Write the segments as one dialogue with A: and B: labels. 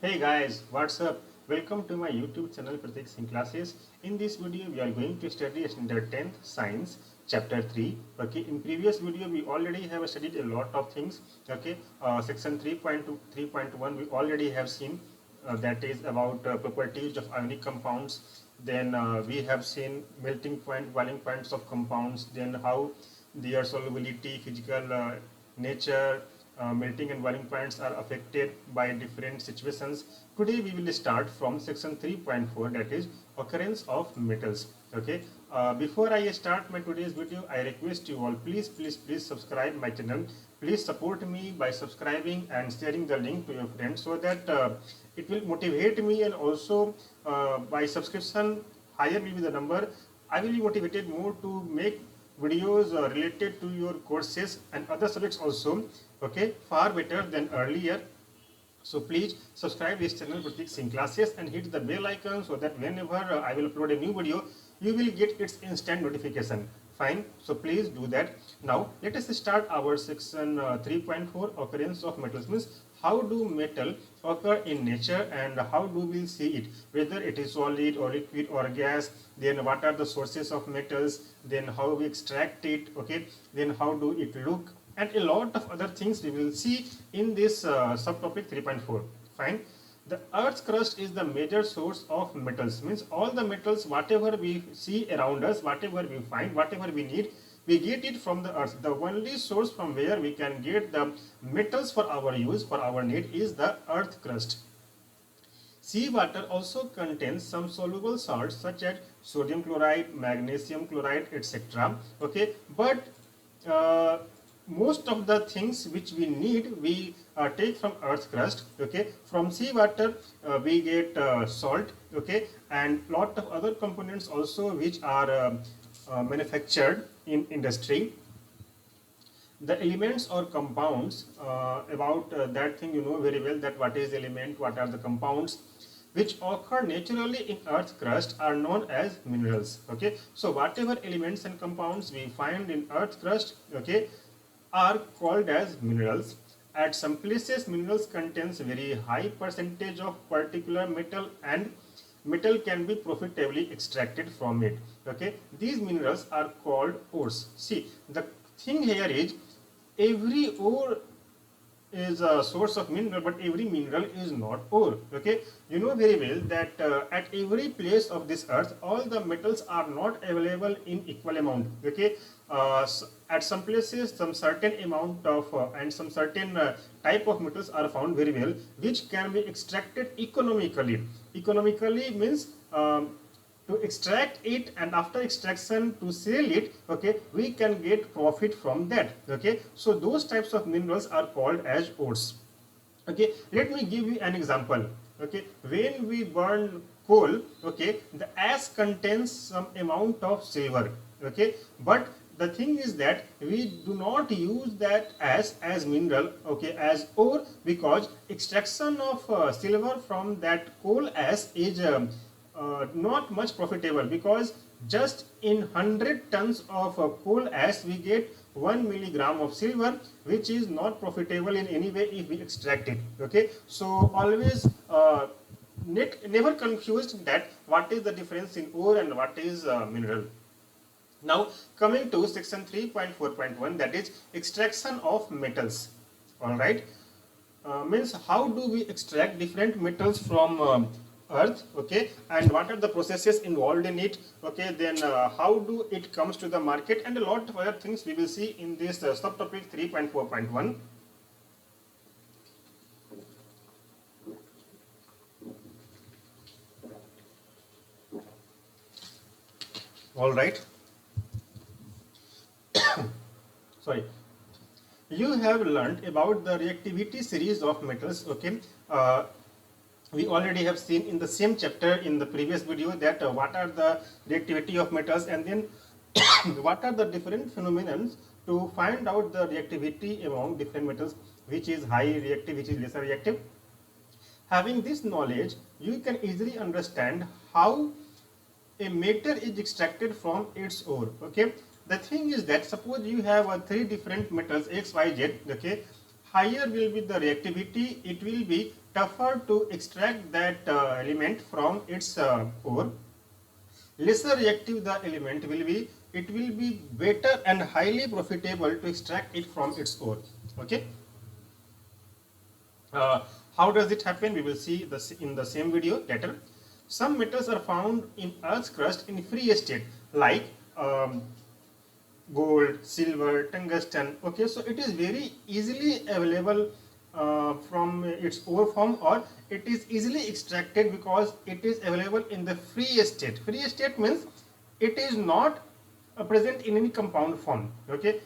A: Hey guys, what's up? Welcome to my YouTube channel Pratik Singh Classes. In this video, we are going to study standard 10th science chapter 3. Okay, in previous video, we already have studied a lot of things. Okay, section 3.2, 3.1, we already have seen that is about properties of ionic compounds. Then we have seen melting point, boiling points of compounds. Then how their solubility, physical nature, melting and boiling points are affected by different situations. Today we will start from section 3.4, that is occurrence of metals. Okay. Before I start my today's video, I request you all please subscribe my channel. Please support me by subscribing and sharing the link to your friends so that it will motivate me, and also by subscription higher will be the number, I will be motivated more to make videos related to your courses and other subjects also, okay, far better than earlier. So please subscribe this channel Pratik Singh Classes and hit the bell icon so that whenever I will upload a new video, you will get its instant notification. Fine, so please do that. Now let us start our section 3.4, occurrence of metals. Means how do metal occur in nature and how do we see it, whether it is solid or liquid or gas, then what are the sources of metals, then how we extract it, okay, then how do it look, and a lot of other things we will see in this subtopic 3.4. Fine. The earth's crust is the major source of metals. Means all the metals, whatever we see around us, whatever we find, whatever we need, we get it from the earth. The only source from where we can get the metals for our use, for our need, is the earth crust. Seawater also contains some soluble salts such as sodium chloride, magnesium chloride, etc. Okay, but most of the things which we need we take from earth's crust. Okay, from seawater we get salt. Okay, and lot of other components also which are manufactured in industry. The elements or compounds, about that thing you know very well, that what is element, what are the compounds which occur naturally in earth's crust are known as minerals. Okay, so whatever elements and compounds we find in earth's crust, okay, are called as minerals. At some places minerals contains very high percentage of particular metal, and metal can be profitably extracted from it. Okay, these minerals are called ores. See, the thing here is every ore is a source of mineral, but every mineral is not ore. Okay, you know very well that at every place of this earth all the metals are not available in equal amount. Okay, at some places some certain amount of and some certain type of metals are found very well, which can be extracted economically. Economically means to extract it, and after extraction to sell it, okay, we can get profit from that. Okay, so those types of minerals are called as ores. Okay, let me give you an example. Okay, when we burn coal, okay, the ash contains some amount of silver. Okay, but the thing is that we do not use that as mineral, okay, as ore, because extraction of silver from that coal ash is not much profitable, because just in 100 tons of coal ash we get 1 milligram of silver, which is not profitable in any way if we extract it. Okay, so always never confused that what is the difference in ore and what is mineral. Now coming to section 3.4.1, that is extraction of metals. All right, means how do we extract different metals from earth, okay, and what are the processes involved in it, okay, then how do it comes to the market, and a lot of other things we will see in this subtopic 3.4.1. All right, sorry, you have learned about the reactivity series of metals. Okay, we already have seen in the same chapter in the previous video that what are the reactivity of metals, and then what are the different phenomena to find out the reactivity among different metals, which is high reactive, which is lesser reactive. Having this knowledge, you can easily understand how a metal is extracted from its ore. Okay, the thing is that suppose you have three different metals x, y, z. Okay, higher will be the reactivity, it will be tougher to extract that element from its ore. Lesser reactive the element will be, it will be better and highly profitable to extract it from its ore. Okay. How does it happen? We will see this in the same video later. Some metals are found in Earth's crust in free state, like gold, silver, tungsten. Okay, so it is very easily available from its ore form, or it is easily extracted because it is available in the free state. Free state means it is not present in any compound form. Okay,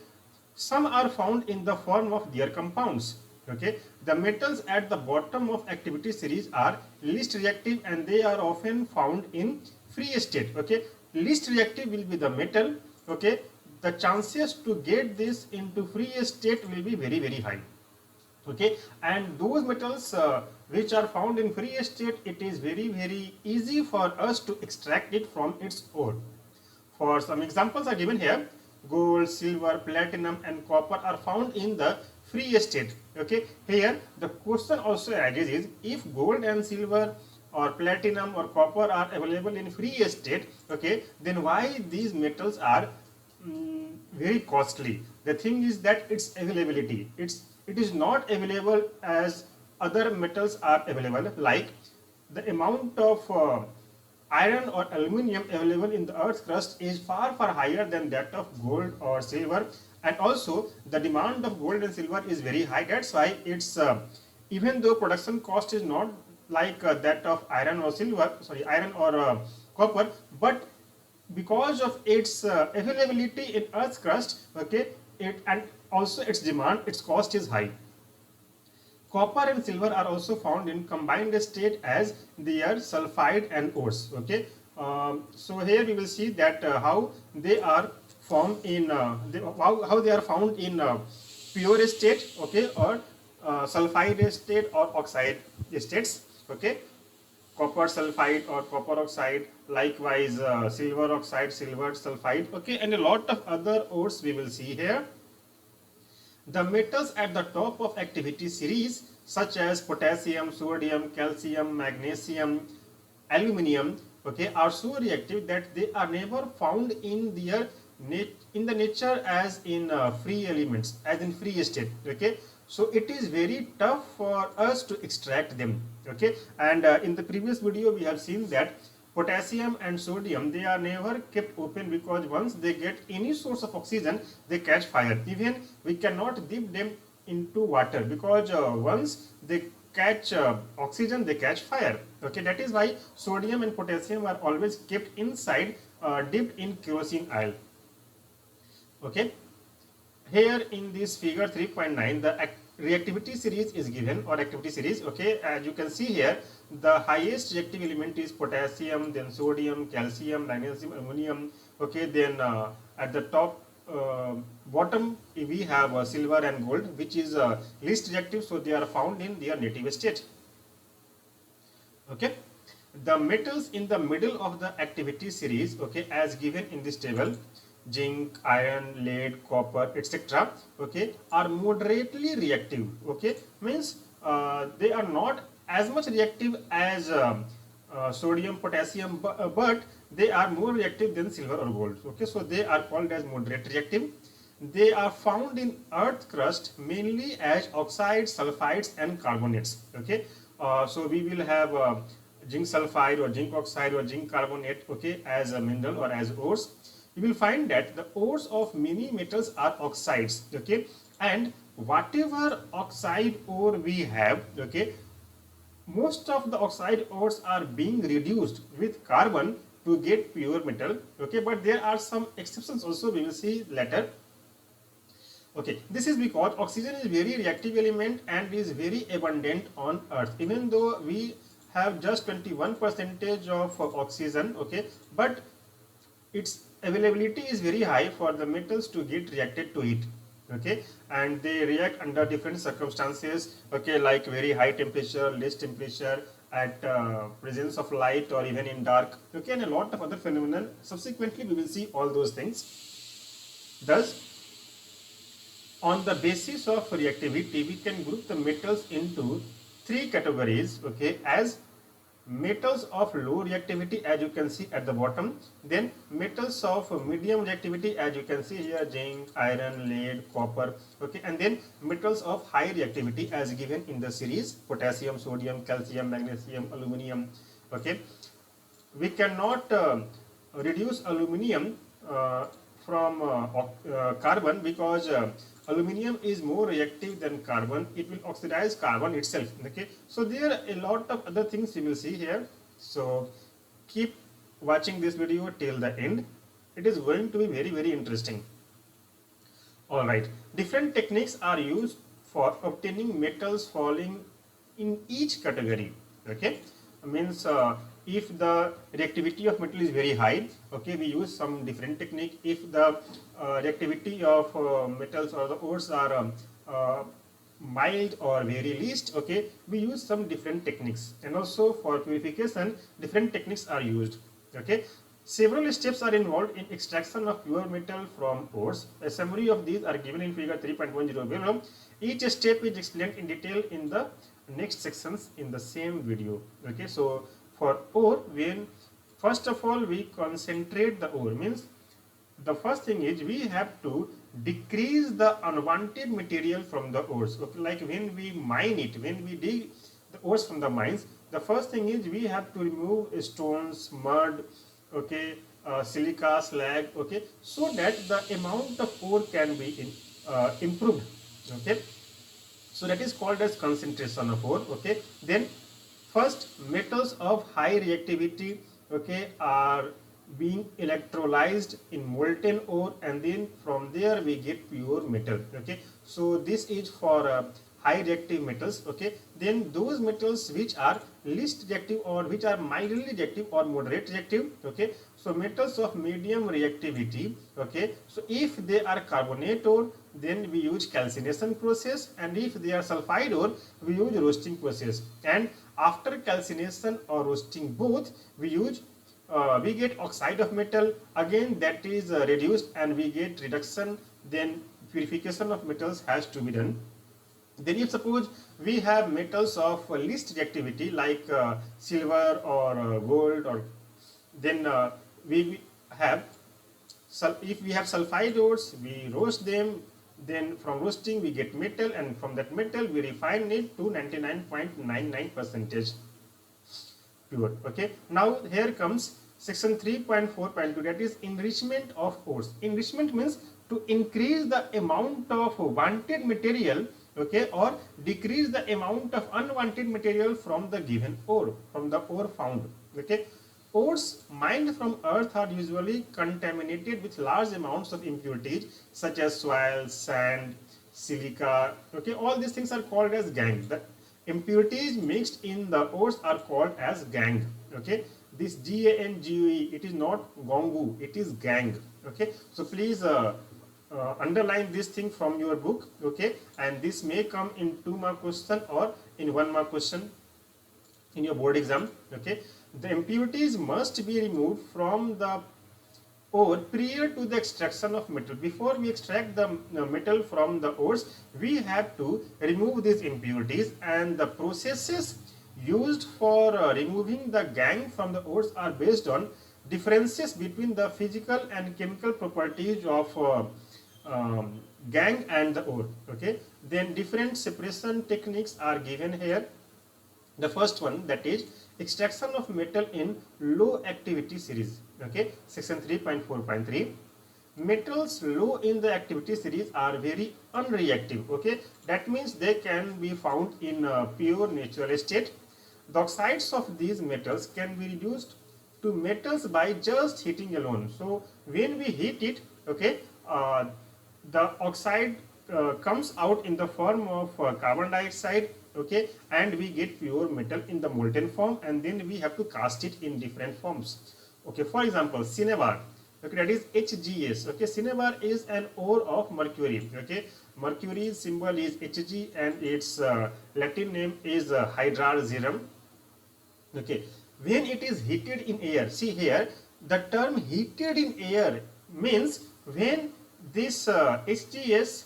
A: some are found in the form of their compounds. Okay, the metals at the bottom of activity series are least reactive and they are often found in free state. Okay, least reactive will be the metal. Okay, the chances to get this into free state will be very high. Okay, and those metals which are found in free state, it is very easy for us to extract it from its ore. For some examples are given here. Gold, silver, platinum and copper are found in the free state. Okay, here the question also arises is, if gold and silver or platinum or copper are available in free state, okay, then why these metals are very costly? The thing is that its availability, it is not available as other metals are available. Like the amount of iron or aluminium available in the earth's crust is far higher than that of gold or silver, and also the demand of gold and silver is very high. That's why it's even though production cost is not like that of iron or copper, but because of its availability in earth's crust, okay, it and also its demand, its cost is high. Copper and silver are also found in combined state as their sulfide and ores. Okay, so here we will see that how they are formed in how they are found in pure state, okay, or sulfide state or oxide states. Okay, copper sulfide or copper oxide, likewise silver oxide, silver sulfide. Okay, and a lot of other ores we will see here. The metals at the top of activity series, such as potassium, sodium, calcium, magnesium, aluminium, okay, are so reactive that they are never found in their in the nature as in free elements, as in free state. Okay, so it is very tough for us to extract them. Okay, and in the previous video we have seen that potassium and sodium, they are never kept open, because once they get any source of oxygen, they catch fire. Even we cannot dip them into water, because once they catch oxygen, they catch fire. Okay, that is why sodium and potassium are always kept inside, dipped in kerosene oil. Okay, here in this figure 3.9, the reactivity series is given, or activity series. Okay, as you can see here, the highest reactive element is potassium, then sodium, calcium, magnesium, aluminum. Okay, then at the top bottom we have silver and gold, which is least reactive, so they are found in their native state. Okay, the metals in the middle of the activity series, okay, as given in this table, zinc, iron, lead, copper, etc., okay, are moderately reactive. Okay, means they are not as much reactive as sodium, potassium, but they are more reactive than silver or gold. Okay, so they are called as moderate reactive. They are found in earth crust mainly as oxides, sulfides and carbonates. Okay, so we will have zinc sulfide or zinc oxide or zinc carbonate, okay, as a mineral or as ores. You will find that the ores of many metals are oxides. Okay, and whatever oxide ore we have, okay, most of the oxide ores are being reduced with carbon to get pure metal. Okay, but there are some exceptions also, we will see later. Okay, this is because oxygen is very reactive element and is very abundant on earth, even though we have just 21% of oxygen. Okay, but its availability is very high for the metals to get reacted to it. Okay, and they react under different circumstances. Okay, like very high temperature, less temperature, at presence of light, or even in dark. Okay, and a lot of other phenomena. Subsequently we will see all those things. Thus On the basis of reactivity, we can group the metals into three categories, okay, as metals of low reactivity, as you can see at the bottom, then metals of medium reactivity, as you can see here, zinc, iron, lead, copper, okay, and then metals of high reactivity as given in the series: potassium, sodium, calcium, magnesium, aluminum, okay. We cannot reduce aluminum from carbon, because aluminum is more reactive than carbon. It will oxidize carbon itself, okay. So there are a lot of other things you will see here, so keep watching this video till the end. It is going to be very interesting. All right, different techniques are used for obtaining metals falling in each category, okay. Means if the reactivity of metal is very high, okay, we use some different technique. If the reactivity of metals or the ores are mild or very least, okay, we use some different techniques. And also for purification, different techniques are used, okay. Several steps are involved in extraction of pure metal from ores. A summary of these are given in figure 3.10 below. Each step is explained in detail in the next sections in the same video, okay. So for ore, when first of all we concentrate the ore, means the first thing is we have to decrease the unwanted material from the ores, okay. Like when we mine it, when we dig the ores from the mines, the first thing is we have to remove stones, mud, okay, silica, slag, okay, so that the amount of ore can be improved, okay. So that is called as concentration of ore, okay. Then first, metals of high reactivity, okay, are being electrolyzed in molten ore, and then from there we get pure metal, okay. So this is for high reactive metals, okay. Then those metals which are least reactive or which are mildly reactive or moderate reactive, okay. So metals of medium reactivity, okay. So if they are carbonate ore, then we use calcination process, and if they are sulfide ore, we use roasting process. And after calcination or roasting both, we use we get oxide of metal, again that is reduced and we get reduction. Then purification of metals has to be done. Then if suppose we have metals of least reactivity like silver or gold, or then we have, if we have sulfide ores, we roast them, then from roasting we get metal, and from that metal we refine it to 99.99% pure, okay. Now here comes section 3.4.2, that is enrichment of ores. Enrichment means to increase the amount of wanted material, okay, or decrease the amount of unwanted material from the given ore, from the ore found, okay. Ores mined from earth are usually contaminated with large amounts of impurities such as soil, sand, silica, okay. All these things are called as gangue. The impurities mixed in the ores are called as gangue, okay. This Gangue, it is not gongu, it is gangue, okay. So please underline this thing from your book, okay, and this may come in 2 mark question or in 1 mark question in your board exam, okay. The impurities must be removed from the ore prior to the extraction of metal. Before we extract the metal from the ores, we have to remove these impurities, and the processes used for removing the gangue from the ores are based on differences between the physical and chemical properties of gangue and the ore, okay. Then different separation techniques are given here. The first one, that is extraction of metal in low activity series, okay. Section 3.4.3, metals low in the activity series are very unreactive, okay. That means they can be found in pure natural state. The oxides of these metals can be reduced to metals by just heating alone. So when we heat it, okay, the oxide comes out in the form of carbon dioxide, okay, and we get pure metal in the molten form, and then we have to cast it in different forms, okay. For example, cinnabar, okay, that is HGS, okay. Cinnabar is an ore of mercury, okay. Mercury's symbol is Hg and its Latin name is hydrargyrum, okay. When it is heated in air, see here the term heated in air means when this HGS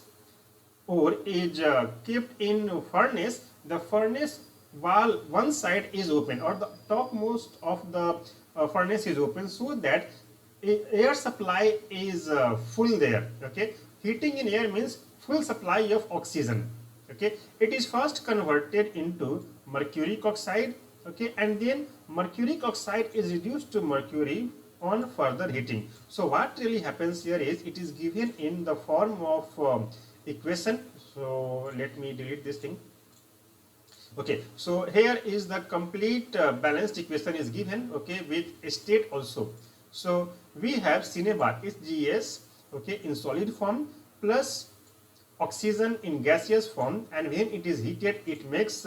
A: ore is kept in furnace, the furnace wall one side is open, or the topmost of the furnace is open, so that air supply is full there. Okay, heating in air means full supply of oxygen. Okay, it is first converted into mercuric oxide. Okay, and then mercuric oxide is reduced to mercury on further heating. So what really happens here is it is given in the form of equation. So let me delete this thing. Okay, so here is the complete balanced equation is given, okay, with state also. So we have Cinebar HGS, okay, in solid form plus oxygen in gaseous form, and when it is heated it makes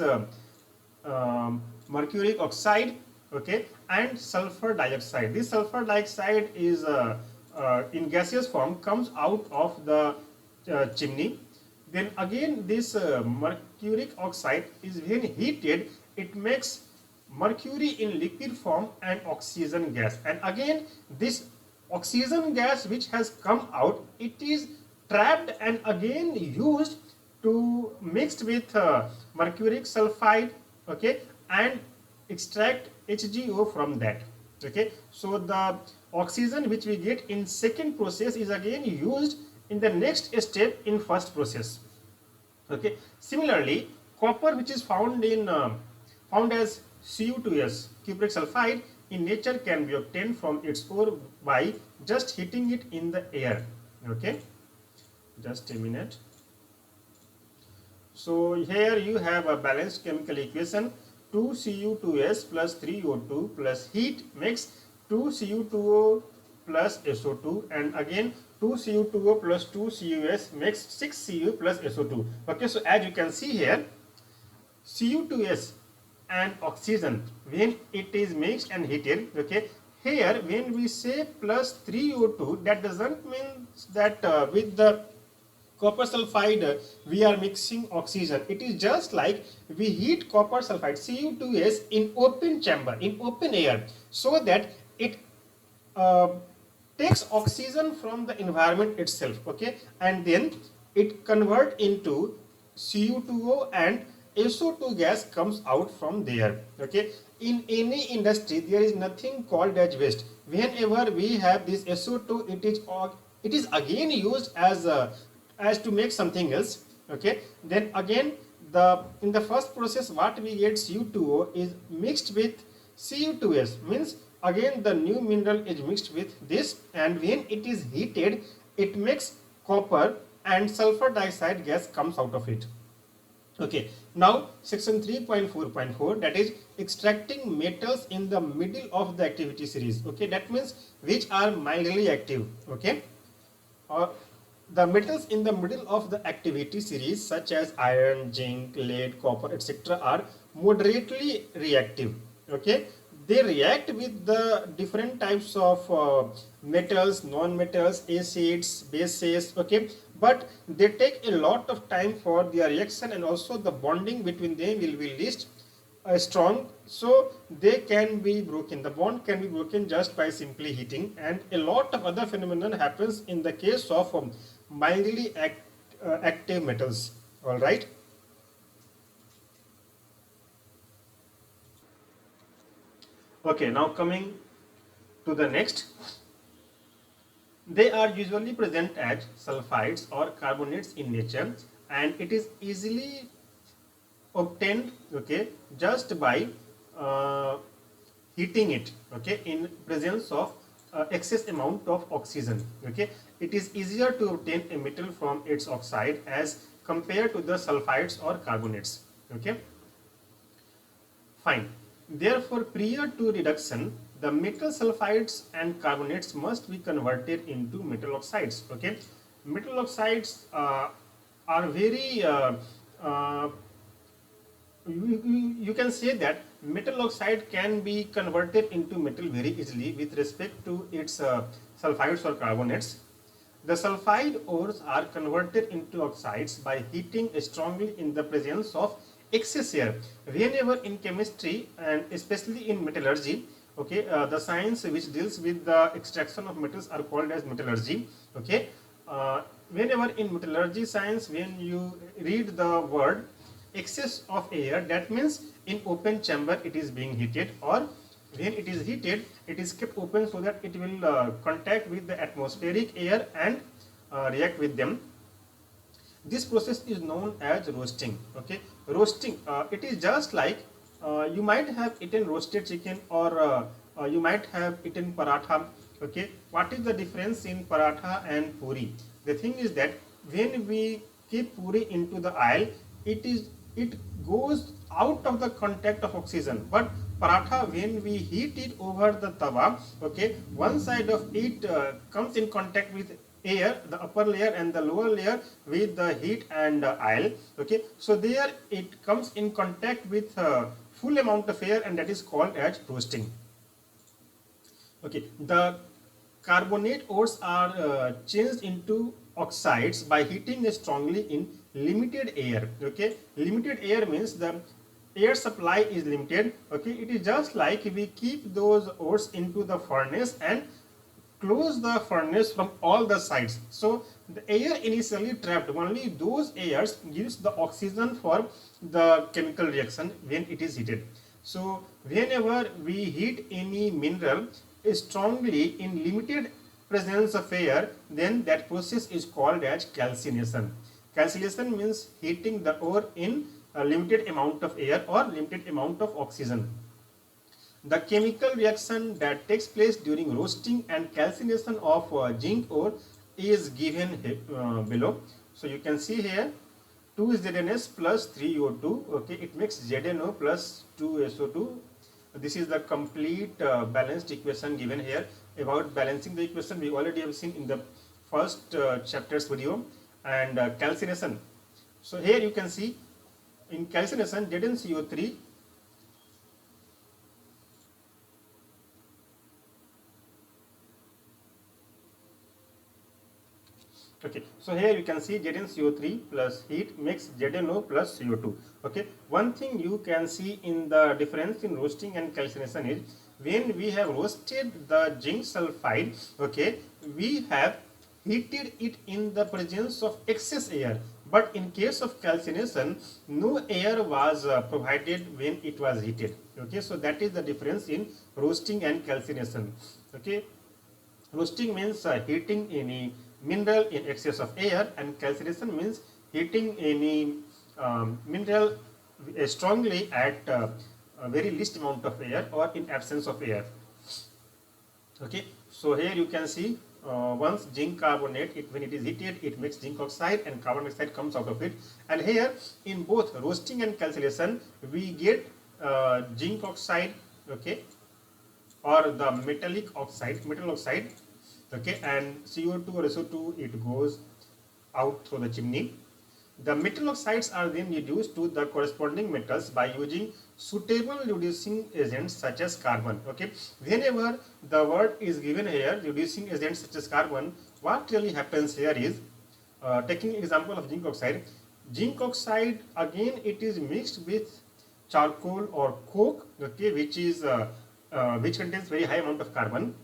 A: mercuric oxide, okay, and sulfur dioxide. This sulfur dioxide is in gaseous form, comes out of the chimney. Then again this mercuric oxide is when heated it makes mercury in liquid form and oxygen gas, and again this oxygen gas which has come out, it is trapped and again used to mixed with mercuric sulfide, okay, and extract HGO from that. Okay, so the oxygen which we get in second process is again used in the next step in first process. Okay, similarly copper which is found in found as Cu2s, cupric sulfide, in nature can be obtained from its ore by just heating it in the air. Okay, just a minute. So here you have a balanced chemical equation. 2Cu2s plus 3O2 plus heat makes 2Cu2O plus SO2, and again 2Cu2O plus 2Cus makes 6Cu plus SO2. Okay, so as you can see here, Cu2s and oxygen when it is mixed and heated, okay, here when we say plus 3O2, that doesn't mean that with the copper sulfide we are mixing oxygen. It is just like we heat copper sulfide Cu2s in open chamber, in open air, so that it takes oxygen from the environment itself, okay, and then it convert into Cu2O and SO2 gas comes out from there. Okay, in any industry there is nothing called as waste. Whenever we have this SO2, it is again used as to make something else. Okay, then again in the first process what we get Cu2O is mixed with Cu2s, means again the new mineral is mixed with this, and when it is heated it makes copper and sulfur dioxide gas comes out of it. Okay, now section 3.4.4, that is extracting metals in the middle of the activity series. Okay, that means which are mildly active. Okay, the metals in the middle of the activity series such as iron, zinc, lead, copper, etc. are moderately reactive. Okay, they react with the different types of metals, non-metals, acids, bases. Okay, but they take a lot of time for their reaction, and also the bonding between them will be least strong, so they can be broken. The bond can be broken just by simply heating, and a lot of other phenomenon happens in the case of mildly active metals. All right. Okay, now coming to the next. They are usually present as sulfides or carbonates in nature, and it is easily obtained, okay, just by heating it, okay, in presence of excess amount of oxygen. Okay, it is easier to obtain a metal from its oxide as compared to the sulfides or carbonates. Okay, fine. Therefore, prior to reduction, the metal sulfides and carbonates must be converted into metal oxides. Okay, metal oxides are very you can say that metal oxide can be converted into metal very easily with respect to its sulfides or carbonates. The sulfide ores are converted into oxides by heating strongly in the presence of excess air. Whenever in chemistry and especially in metallurgy, okay, the science which deals with the extraction of metals are called as metallurgy. Okay, whenever in metallurgy science, when you read the word excess of air, that means in open chamber it is being heated, or when it is heated it is kept open so that it will contact with the atmospheric air and react with them. This process is known as roasting. Okay, roasting, it is just like you might have eaten roasted chicken, or you might have eaten paratha. Okay, what is the difference in paratha and puri? The thing is that when we keep puri into the oil, it goes out of the contact of oxygen, but paratha, when we heat it over the tawa, okay, one side of it comes in contact with air, the upper layer and the lower layer with the heat and oil. Okay, so there it comes in contact with full amount of air, and that is called as roasting. Okay, the carbonate ores are changed into oxides by heating strongly in limited air. Okay, limited air means the air supply is limited. Okay, it is just like we keep those ores into the furnace and close the furnace from all the sides. So the air initially trapped, only those airs gives the oxygen for the chemical reaction when it is heated. So whenever we heat any mineral strongly in limited presence of air, then that process is called as calcination. Calcination means heating the ore in a limited amount of air or limited amount of oxygen. The chemical reaction that takes place during roasting and calcination of zinc ore is given below. So you can see here 2ZnS plus 3O2. Okay, it makes ZnO plus 2SO2. This is the complete balanced equation given here. About balancing the equation, we already have seen in the first chapter's video. And calcination. So here you can see in calcination ZnCO3. Okay, so here you can see ZnCO3 plus heat makes ZnO plus CO2. Okay, one thing you can see in the difference in roasting and calcination is when we have roasted the zinc sulfide, okay, we have heated it in the presence of excess air, but in case of calcination, no air was provided when it was heated. Okay, so that is the difference in roasting and calcination. Okay, roasting means heating any mineral in excess of air, and calcination means heating any mineral strongly at a very least amount of air or in absence of air. Okay, so here you can see once zinc carbonate, when it is heated, it makes zinc oxide and carbon dioxide comes out of it. And here in both roasting and calcination, we get zinc oxide, okay, or the metallic oxide, metal oxide, okay, and CO2 or SO2, it goes out through the chimney. The metal oxides are then reduced to the corresponding metals by using suitable reducing agents such as carbon. Okay, whenever the word is given here, reducing agents such as carbon, what really happens here is, taking example of zinc oxide. Zinc oxide, again, it is mixed with charcoal or coke, okay, which contains very high amount of carbon.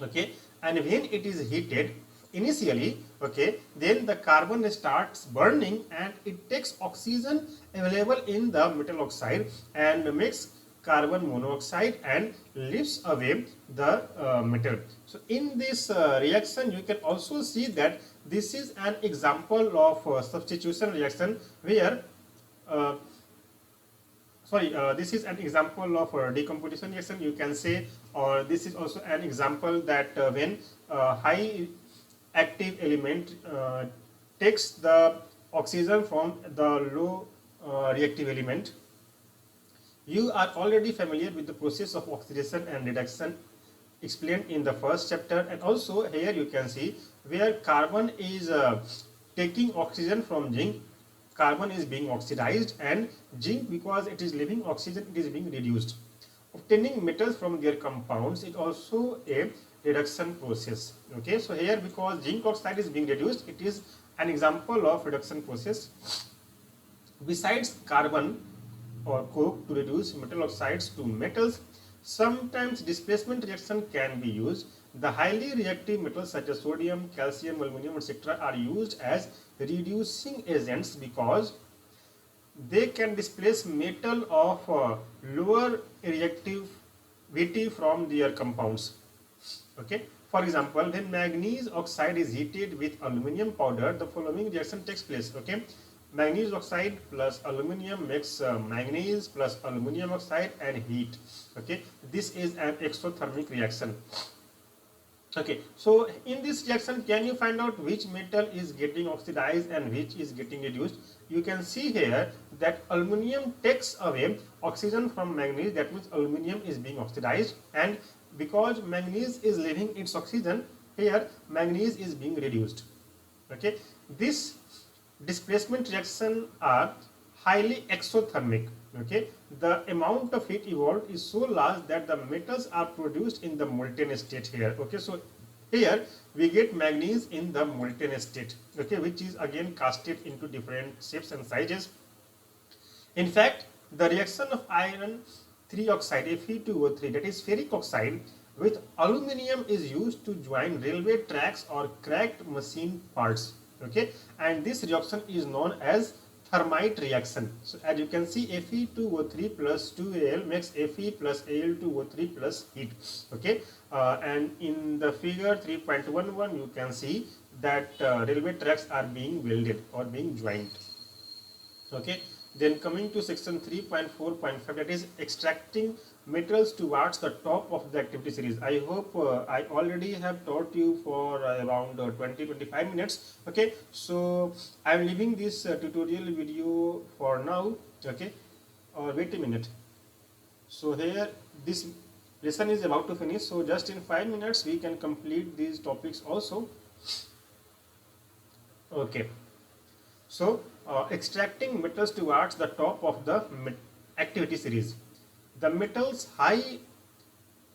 A: Okay, and when it is heated initially, okay, then the carbon starts burning and it takes oxygen available in the metal oxide and makes carbon monoxide and lifts away the metal. So in this reaction, you can also see that this is an example of substitution reaction where this is an example of decomposition reaction, you can say, or this is also an example that when high active element takes the oxygen from the low reactive element. You are already familiar with the process of oxidation and reduction explained in the first chapter, and also here you can see where carbon is taking oxygen from zinc, carbon is being oxidized, and zinc, because it is leaving oxygen, it is being reduced. Obtaining metals from their compounds is also a reduction process. Okay, so here because zinc oxide is being reduced, it is an example of reduction process. Besides carbon or coke to reduce metal oxides to metals, sometimes displacement reaction can be used. The highly reactive metals such as sodium, calcium, aluminum, etc. are used as reducing agents because they can displace metal of lower reactivity from their compounds. Okay. For example, when manganese oxide is heated with aluminum powder, the following reaction takes place. Okay. Manganese oxide plus aluminum makes manganese plus aluminum oxide and heat. Okay. This is an exothermic reaction. Okay, so in this reaction, can you find out which metal is getting oxidized and which is getting reduced? You can see here that aluminum takes away oxygen from manganese, that means aluminum is being oxidized, and because manganese is leaving its oxygen, here manganese is being reduced. Okay, this displacement reaction are highly exothermic. Okay, the amount of heat evolved is so large that the metals are produced in the molten state here. Okay, so here we get manganese in the molten state. Okay, which is again casted into different shapes and sizes. In fact, the reaction of iron 3 oxide Fe2O3, that is ferric oxide, with aluminum is used to join railway tracks or cracked machine parts. Okay, and this reaction is known as thermite reaction. So as you can see, Fe2O3 plus 2Al makes Fe plus Al2O3 plus heat. Okay, and in the figure 3.11 you can see that railway tracks are being welded or being joined. Okay, then coming to section 3.4.5, that is extracting metals towards the top of the activity series. I hope I already have taught you for around 20-25 minutes. Okay, so I am leaving this tutorial video for now. Okay, or wait a minute. So here this lesson is about to finish, so just in 5 minutes we can complete these topics also. Okay, so extracting metals towards the top of the activity series. The metals high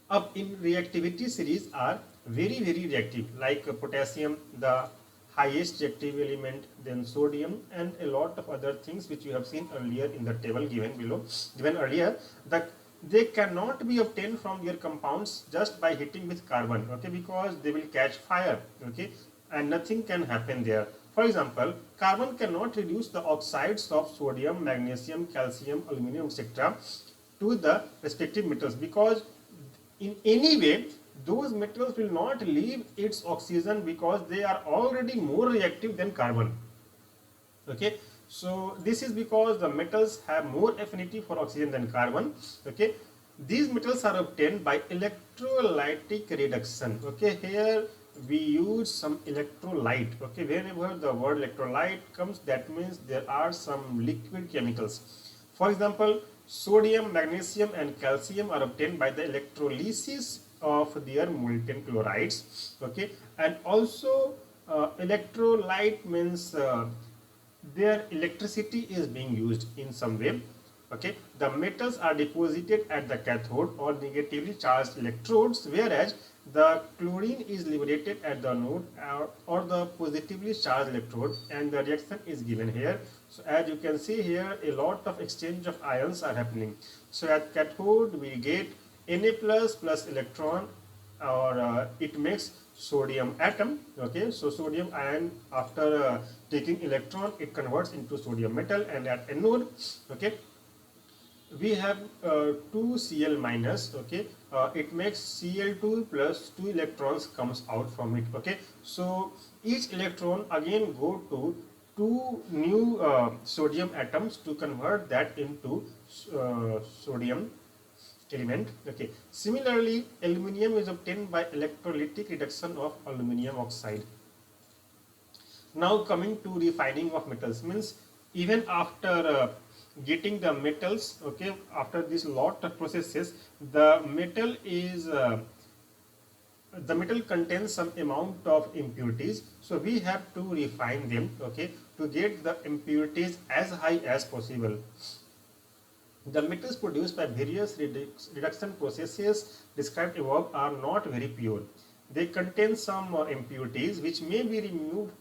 A: up in reactivity series are very reactive, like potassium, the highest reactive element, then sodium, and a lot of other things which you have seen earlier in the table given earlier. That they cannot be obtained from their compounds just by heating with carbon. Okay, because they will catch fire. Okay, and nothing can happen there. For example, carbon cannot reduce the oxides of sodium, magnesium, calcium, aluminum, etc. to the respective metals, because in any way those metals will not leave its oxygen because they are already more reactive than carbon. Okay, so this is because the metals have more affinity for oxygen than carbon. Okay, these metals are obtained by electrolytic reduction. Okay, here we use some electrolyte. Okay, whenever the word electrolyte comes, that means there are some liquid chemicals. For example, sodium, magnesium and calcium are obtained by the electrolysis of their molten chlorides. Okay, and also electrolyte means their electricity is being used in some way. Okay, the metals are deposited at the cathode or negatively charged electrodes, whereas the chlorine is liberated at the anode or the positively charged electrode, and the reaction is given here. So as you can see here, a lot of exchange of ions are happening. So at cathode we get Na plus electron, or it makes sodium atom. Okay, so sodium ion, after taking electron, it converts into sodium metal, and at anode, okay, we have 2Cl minus. Okay, it makes Cl2 plus 2 electrons comes out from it. Okay, so each electron again go to two new sodium atoms to convert that into sodium element. Okay, similarly aluminum is obtained by electrolytic reduction of aluminum oxide. Now coming to refining of metals, means even after getting the metals, okay, after this lot of processes, the metal contains some amount of impurities, so we have to refine them, okay, to get the impurities as high as possible. The metals produced by various reduction processes described above are not very pure. They contain some impurities which may be removed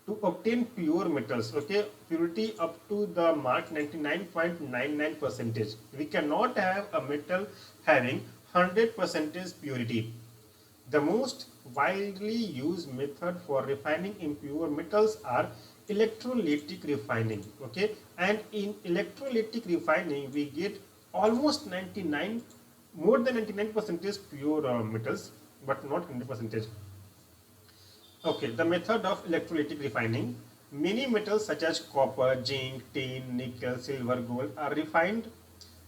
A: to obtain pure metals. Okay, purity up to the mark 99.99%. We cannot have a metal having 100% purity. The most widely used method for refining impure metals are electrolytic refining. Okay, and in electrolytic refining we get almost 99, more than 99% pure metals, but not 100%. Okay, the method of electrolytic refining. Many metals such as copper, zinc, tin, nickel, silver, gold are refined,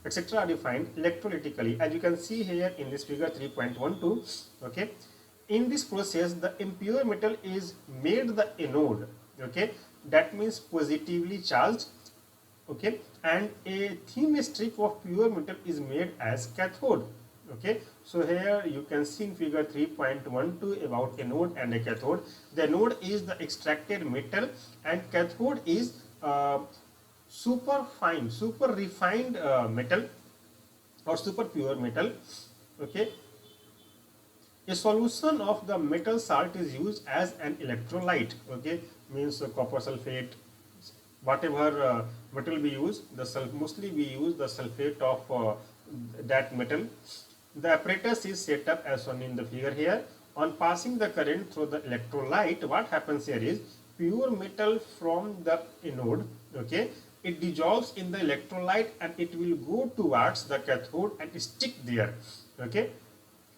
A: etc. are refined electrolytically, as you can see here in this figure 3.12. Okay, in this process the impure metal is made the anode. Okay, that means positively charged. Okay, and a thin strip of pure metal is made as cathode. Okay, so here you can see in figure 3.12 about anode and a cathode. The anode is the extracted metal and cathode is super fine, super refined metal or super pure metal. Okay, a solution of the metal salt is used as an electrolyte. Okay, means copper sulfate, whatever metal we use, mostly we use the sulfate of that metal. The apparatus is set up as shown in the figure here. On passing the current through the electrolyte, what happens here is pure metal from the anode, okay, it dissolves in the electrolyte and it will go towards the cathode and stick there. Okay,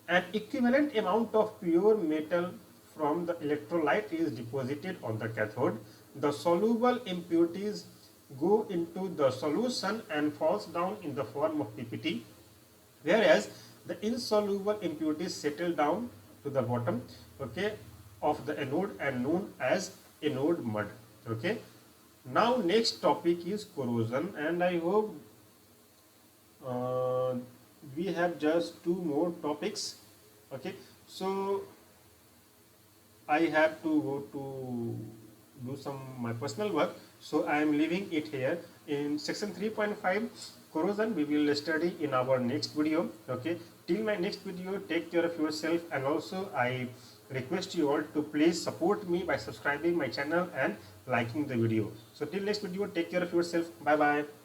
A: an equivalent amount of pure metal from the electrolyte is deposited on the cathode. The soluble impurities go into the solution and falls down in the form of PPT, whereas the insoluble impurities settle down to the bottom, okay, of the anode and known as anode mud. Okay, now next topic is corrosion, and I hope uh, we have just two more topics. Okay, so I have to go to do some my personal work, so I am leaving it here. In section 3.5 corrosion we will study in our next video. Okay, till my next video, take care of yourself, and also I request you all to please support me by subscribing my channel and liking the video. So till next video, take care of yourself. Bye bye.